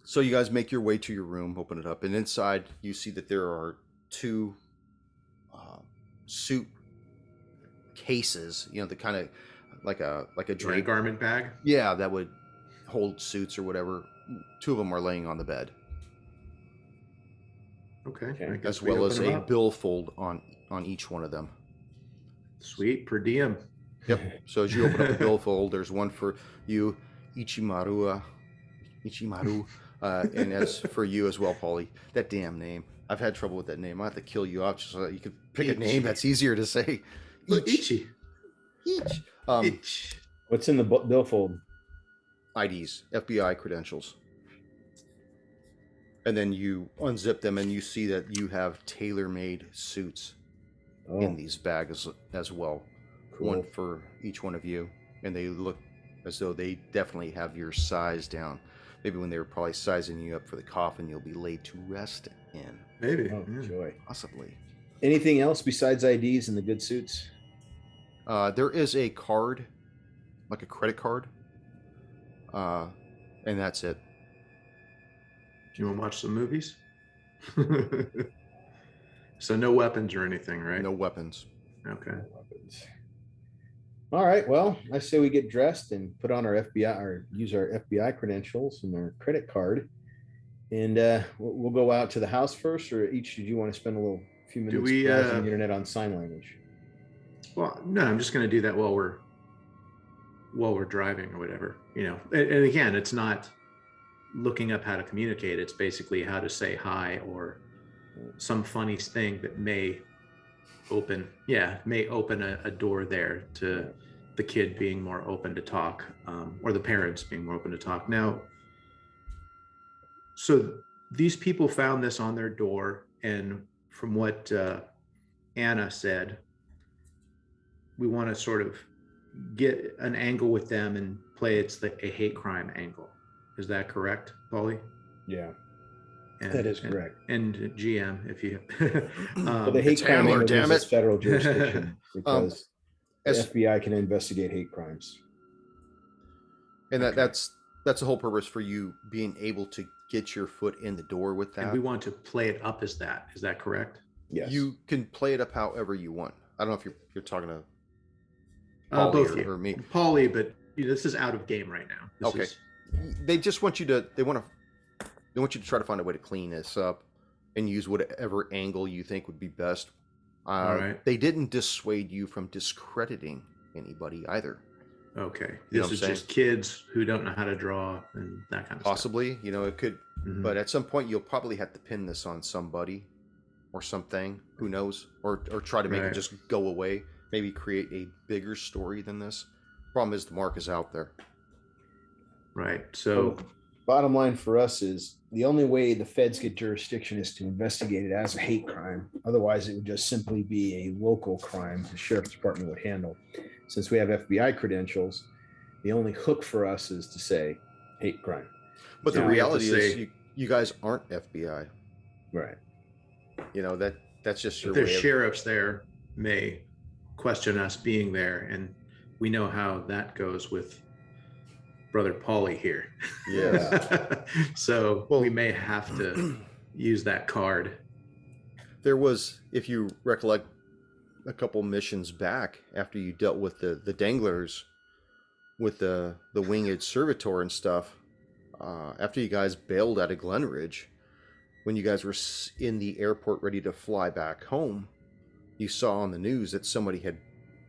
So you guys make your way to your room, open it up, and inside you see that there are 2 suit cases. The kind of like a drape garment bag. Yeah, that would hold suits or whatever. 2 of them are laying on the bed. Okay. As well as a billfold on each one of them. Sweet, per diem. Yep. So as you open up the billfold, there's one for you, Ichimaru, and as for you as well, Paulie. That damn name. I've had trouble with that name. I have to kill you off just so that you could pick a name that's easier to say. Ichi. Ich. What's in the billfold? IDs, FBI credentials. And then you unzip them and you see that you have tailor-made suits in these bags as well. Cool. One for each one of you. And they look as though they definitely have your size down. Maybe when they were probably sizing you up for the coffin, you'll be laid to rest in. Maybe. Oh, joy. Possibly. Anything else besides IDs and the good suits? There is a card, like a credit card. And that's it. Do you want to watch some movies? So no weapons or anything, right? No weapons. Okay. No weapons. All right. Well, I say we get dressed and put on our FBI or use our FBI credentials and our credit card, and we'll go out to the house first. Or each, did you want to spend a few minutes browsing the internet on sign language? Well, no, I'm just going to do that while we're driving or whatever. And again, it's not looking up how to communicate. It's basically how to say hi or some funny thing that may open a door there to the kid being more open to talk, or the parents being more open to talk. Now, So these people found this on their door, and from what Anna said, we want to sort of get an angle with them and play a hate crime angle. Is that correct, Paulie? Yeah, And, that is correct. And GM, if you But the hate crime Handler, angle damn is it. federal jurisdiction because the as- FBI can investigate hate crimes. And Okay. that's the whole purpose for you being able to get your foot in the door with that. and we want to play it up as that. Is that correct? Yes. You can play it up however you want. I don't know if you're talking to Both Paulie or me. Paulie, but this is out of game right now. This Okay. is- They just want you to they want you to try to find a way to clean this up and use whatever angle you think would be best. All right. They didn't dissuade you from discrediting anybody either. Okay. You know This what is I'm just kids who don't know how to draw and that kind of Possibly, it could, stuff. Mhm. but at some point you'll probably have to pin this on somebody or something. Who knows? Or try to make it Right. just go away. Maybe create a bigger story than this. Problem is the mark is out there. Right. So Bottom line for us is the only way the feds get jurisdiction is to investigate it as a hate crime. Otherwise, it would just simply be a local crime the sheriff's department would handle. Since we have FBI credentials, the only hook for us is to say hate crime. But the Yeah, we have to reality is say- you guys aren't FBI. Right. That's just your the way of, sheriffs there may question us being there, and we know how that goes with Brother Paulie here. Yeah. So Well- we may have to use that card. There was, if you recollect, a couple missions back after you dealt with the danglers with the winged servitor and stuff. After you guys bailed out of Glenridge, when you guys were in the airport ready to fly back home, you saw on the news that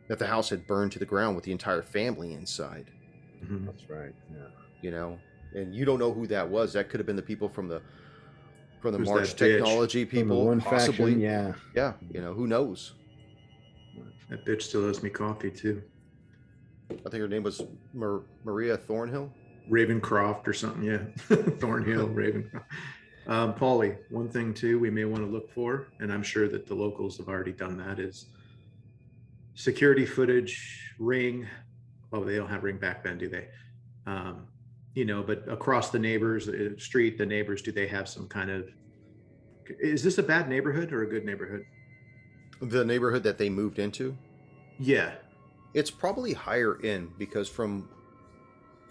that the house had burned to the ground with the entire family inside. Mhm. That's right. Yeah. And you don't know who that was. That could have been the people from the Who's March that bitch? technology From the people, one possibly. faction, yeah. Yeah, who knows? That bitch still owes me coffee too. I think her name was Maria Thornhill. Ravencroft or something, yeah. Thornhill, Ravencroft. Paulie, one thing too we may want to look for, and I'm sure that the locals have already done that, is security footage, Ring. Well, they don't have Ring back then, do they? But across the neighbors street, the neighbors, do they have some kind of? Is this a bad neighborhood or a good neighborhood? The neighborhood that they moved into, Yeah. it's probably higher end because from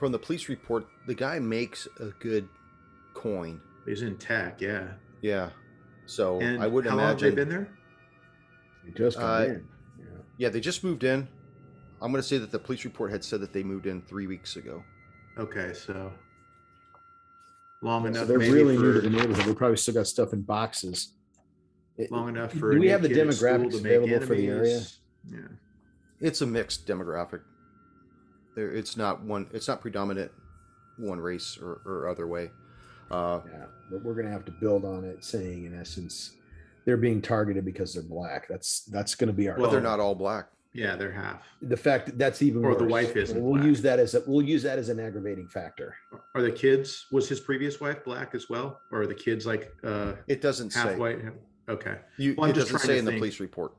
the police report, the guy makes a good coin. He's in tech, yeah. Yeah. So And I wouldn't how long have imagine. they been there? They just come in. Yeah. Yeah, they just moved in. I'm going to say that the police report had said that they moved in 3 weeks ago. Okay, so long So enough. they're maybe really new for- to the neighborhood. They probably still got stuff in boxes. long enough for. Do a we new have the kid at school demographics to make available for the area? enemies? Yeah. It's a mixed demographic. It's not predominant one race or other way. Yeah, but we're going to have to build on it, saying in essence, they're being targeted because they're black. That's going to be our. But they're not all black. Yeah, they're half. The fact that that's even Or the worse. wife isn't We'll black. use that as an aggravating factor. Are the kids? Was his previous wife black as well, or are the kids like It doesn't half say. white? Okay. It Well, I'm just doesn't trying say to in the think. police report.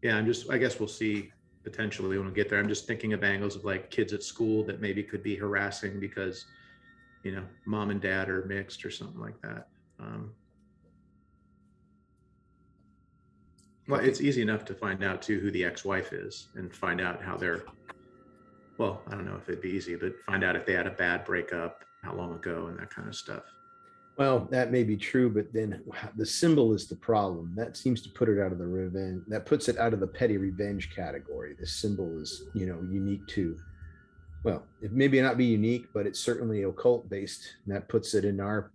Yeah, I guess we'll see potentially when we get there. I'm just thinking of angles of like kids at school that maybe could be harassing because, mom and dad are mixed or something like that. Well, it's easy enough to find out too who the ex-wife is and find out how they're. Well, I don't know if it'd be easy, but find out if they had a bad breakup, how long ago, and that kind of stuff. Well, that may be true, but then the symbol is the problem. That seems to put it out of the revenge. That puts it out of the petty revenge category. The symbol is, unique to. Well, it maybe not be unique, but it's certainly occult based. And that puts it in our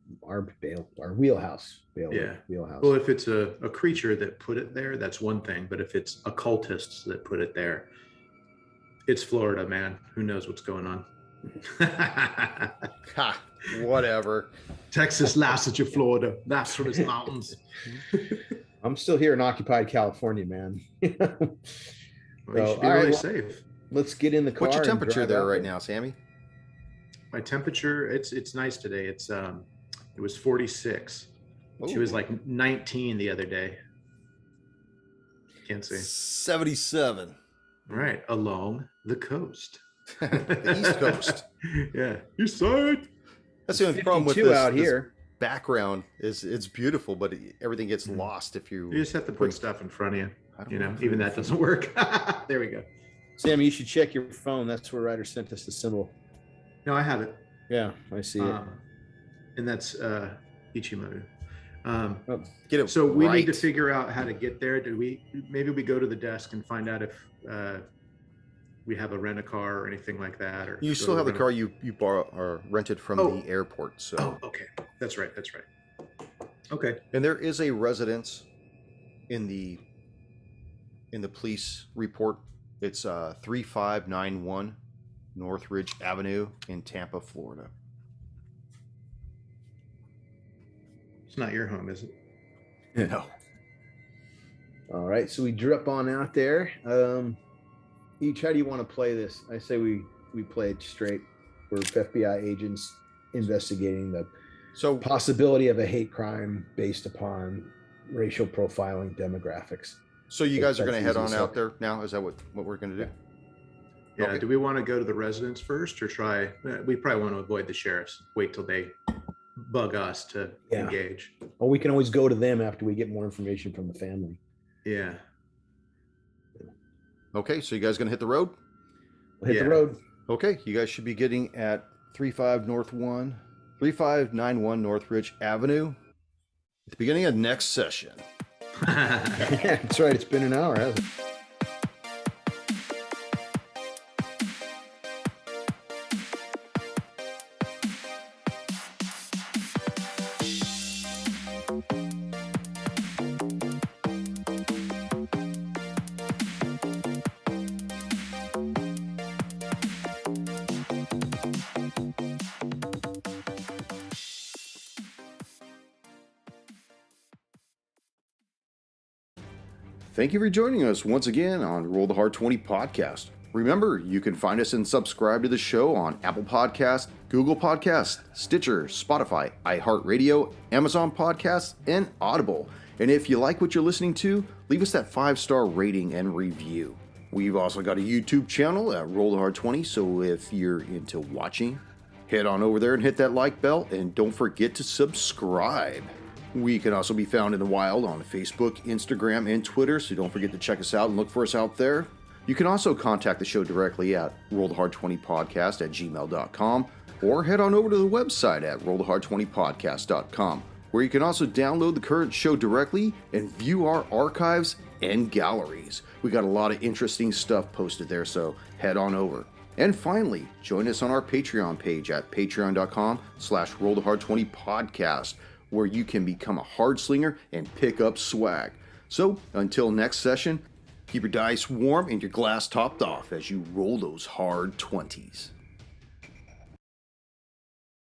wheelhouse. Yeah. Wheelhouse. Well, if it's a creature that put it there, that's one thing. But if it's occultists that put it there, it's Florida, man. Who knows what's going on? Ha! Whatever. Texas laughs at you, Florida. Laughs from its mountains. I'm still here in occupied California, man. Well, you So, should be all right, really well, safe. Let's get in the car. What's your and temperature drive there out right now, Sammy? My temperature, it's nice today. It's It was 46. She was like 19 the other day. Can't see. 77. All right, along the coast. The East Coast. Yeah, east side. That's the only problem with 52 this, out this here. background is it's beautiful, but everything gets lost if you. You just have to put stuff in front of you. I don't You know, know. even that doesn't work. There we go. Sam, you should check your phone. That's where Ryder sent us the symbol. No, I have it. Yeah, I see it. And that's Ichimoto. Get it So we need to right. figure out how to get there. Maybe we go to the desk and find out if we have a rent-a-car or anything like that. Or You go still to have the rent-a- car you borrow or rented from Oh. the airport. So, Oh, okay. That's right. Okay. and there is a residence in the police report. It's 3591 Northridge Avenue in Tampa, Florida. It's not your home, is it? No. All right, so we drew up on out there. Each, how do you want to play this? I say we play it straight. We're FBI agents investigating the So possibility of a hate crime based upon racial profiling demographics. you guys are going to That's head easy on to out say. there now? Is that what we're going to do? Yeah. Okay. Do we want to go to the residence first or try? We probably want to avoid the sheriffs. Wait till they bug us to Yeah. engage. Or we can always go to them after we get more information from the family. Yeah. Okay, so you guys going to hit the road? We'll hit Yeah. the road. Okay, you guys should be getting at 3591 Northridge Avenue at the beginning of next session. Yeah, that's right. It's been an hour, hasn't it? Thank you for joining us once again on Roll the Hard 20 podcast. Remember, you can find us and subscribe to the show on Apple Podcasts, Google Podcasts, Stitcher, Spotify, iHeartRadio, Amazon Podcasts, and Audible. And if you like what you're listening to, leave us that 5-star rating and review. We've also got a YouTube channel at Roll the Hard 20, so if you're into watching, head on over there and hit that like bell, and don't forget to subscribe. We can also be found in the wild on Facebook, Instagram, and Twitter, so don't forget to check us out and look for us out there. You can also contact the show directly at rollthehard20podcast@gmail.com or head on over to the website at rollthehard20podcast.com, where you can also download the current show directly and view our archives and galleries. We got a lot of interesting stuff posted there, so head on over. And finally, join us on our Patreon page at patreon.com/rollthehard20podcast, where you can become a hard slinger and pick up swag. So until next session, keep your dice warm and your glass topped off as you roll those hard 20s.